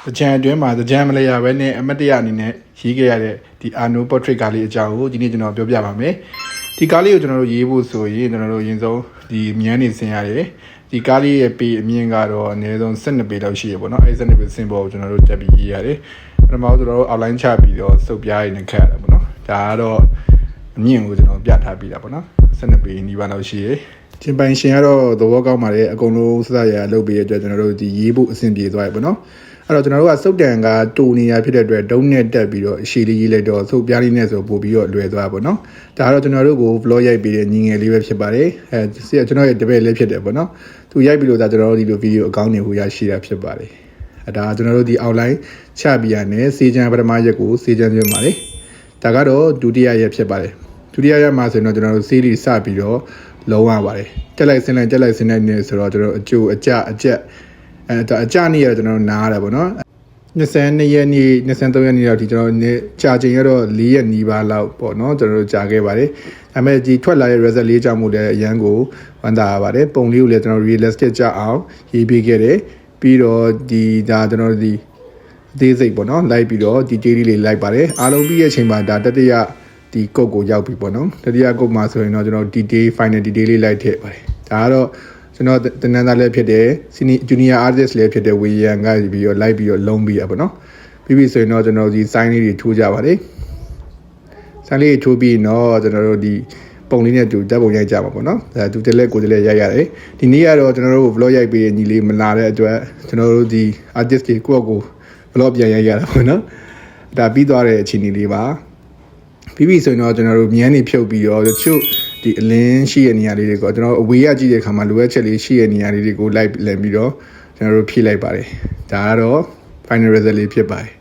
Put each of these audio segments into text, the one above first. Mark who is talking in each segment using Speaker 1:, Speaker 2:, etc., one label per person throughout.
Speaker 1: The Jan Duma, the Jamala, when a Matiani, he get the Anu portrait Gali Jau, you need to know Biabame. The Gali general Yibu so ye, the Yinzo, the Miani Signare, the Gali epi Miangaro, and they don't send a bit of sheep, no, I send a symbol general Jabi Yare, and about the outline chappy or so behind the cat, no, that or new with no Biat happy, send a bit in Ivano Shie. Chimpan Shiaro, the walk out Mare, a Gono Saya, Lobby, general, the Yibu Simbi, no. အဲ့တော့ကျွန်တော်တို့ကစုတ်တန်ကတူနေရဖြစ်တဲ့အတွက်ဒုံနဲ့တက်ပြီးတော့ရှည်လေးလိုက်တော့စုတ်ပြားလေးနဲ့ဆိုပို့ပြီးတော့လွယ်သွားပါတော့။ဒါကတော့ကျွန်တော်တို့ကို vlog ရိုက်ပြီးတဲ့ညီငယ်လေးပဲဖြစ်ပါတယ်။ကျွန်တော်ရဲ့တပည့်လေးဖြစ်တယ်ပေါ့နော်။သူရိုက်ပြီးလို့ဒါကျွန်တော်တို့ဒီလိုဗီဒီယိုအကောင့်တွေကိုရရှိတာဖြစ်ပါတယ်။ဒါကျွန်တော်တို့ဒီ outline ချပြရနဲ့စေချံပထမရက်ကိုစေချံပြင်ပါတယ်။ဒါကတော့ဒုတိယရက်ဖြစ်ပါတယ်။ဒုတိယရက်မှာဆိုရင်တော့ကျွန်တော်တို့ series စပြီးတော့လုံးဝပါတယ်။တက်လိုက်ဆင်းလိုက်နေဆိုတော့ကျွန်တော်အကျိုးအကြအကျက်အကြနေရကျွန်တော်နားရတယ်ပေါ့နော်22ရက်နေ့23ရက်နေ့တော့ဒီကျွန်တော်ကြာချိန်ရတော့4ရက်နီးပါးလောက်ပေါ့နော်ကျွန်တော်တို့ကြာခဲ့ပါတယ်ဒါပေမဲ့ဒီထွက်လာတဲ့ result လေးကြောင့်မို့လဲအရန်ကိုဝမ်းသာရပါတယ်ပုံလေးကိုလည်းကျွန်တော် realistic ကြအောင်ရေးပေးခဲ့တယ်ပြီးတော့ဒီဒါကျွန်တော်ဒီအသေးစိတ်ပေါ့နော်လိုက်ပြီးတော့ detail လေးလိုက်ပါတယ်အားလုံးပြီးရဲ့အချိန်မှာဒါတတိယဒီကုတ်ကိုရောက်ပြီပေါ့နော်တတိယကုတ်မှာဆိုရင်တော့ကျွန်တော် detail final detail လေးလိုက်ထည့်ပါတယ်ဒါကတော့ကျွန်တော်တနင်္လာလည်းဖြစ်တယ် junior artist လည်းဖြစ်တယ်ဝေယံကပြီးတော့လိုက်ပြီးတော့လုံးပြီးရပါတော့ပြီးပြီဆိုရင်တော့ကျွန်တော်ဒီ sign လေးတွေထိုးကြပါလေ sign လေးထိုးပြီးတော့ကျွန်တော်တို့ဒီပုံလေးနဲ့တူဓာတ်ပုံရိုက်ကြပါပေါ့နော်အဲသူတလဲကိုတလဲရိုက်ရတယ်ဒီနေ့ကတော့ကျွန်တော်တို့ vlog ရိုက်ပြီးညီလေးမလာတဲ့အတွက်ကျွန်တော်တို့ဒီ artist တွေကိုယ့်အကို vlog ပြန်ရိုက်ရတာပေါ့နော်ဒါပြီးသွားတဲ့အခြေအနေလေးပါပြီးပြီဆိုရင်တော့ကျွန်တော်တို့မြန်းနေဖြုတ်ပြီးတော့ချုပ်ဒီအလင်းရှိတဲ့နေရာလေးတွေကိုကျွန်တော်အဝေးရကြည့်တဲ့အခါမှာလိုအပ်ချက်လေးရှိတဲ့နေရာလေးတွေကိုလိုက်လည်ပြီးတော့ကျွန်တော်တို့ဖြည့်လိုက်ပါတယ်ဒါကတော့ final result လေးဖြစ်ပါတယ်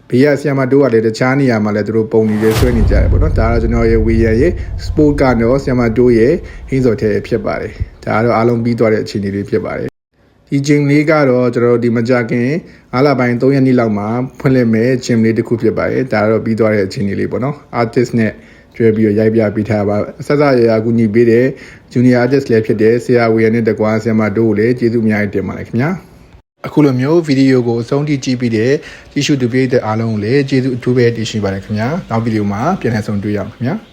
Speaker 1: ဘေးကဆီယမတိုးကလည်းတခြားနေရာမှာလည်းသူတို့ပုံနေလေးဆွဲနေကြတယ်ပေါ့နော်ဒါကတော့ကျွန်တော်ရဲ့ဝေရရဲ့ sport ကတော့ဆီယမတိုးရဲ့ဟင်းစော်ထဲဖြစ်ပါတယ်ဒါကတော့အားလုံးပြီးသွားတဲ့အခြေအနေလေးဖြစ်ပါတယ်ဒီဂျင်လေးကတော့ကျွန်တော်တို့ဒီမကြခင်အားလပိုင်း3ရက်နေ့လောက်မှာဖွင့်လှစ်မဲ့ဂျင်လေးတစ်ခုဖြစ်ပါတယ်ဒါကတော့ပြီးသွားတဲ့အခြေအနေလေးပေါ့နော် artist နဲ့ကျွဲပြီးရိုက်ပြပေးထားပါဆက်စရရကူညီပေးတဲ့ junior artist လည်းဖြစ်တဲ့ဆရာဝေရနဲ့တကွာဆရာမတို့ကိုလည်းကျေးဇူးအများကြီးတင်ပါတယ်ခင်ဗျာအခုလိုမျိုးဗီဒီယိုကိုအဆုံးထိကြည့်ပြီးတဲ့ကြည့်ရှုသူပြည်တဲ့အားလုံးကိုလည်းကျေးဇူးအထူးပဲတင်ရှိပါတယ်ခင်ဗျာနောက်ဗီဒီယိုမှာပြန်လည်ဆုံတွေ့ရအောင်ခင်ဗျာ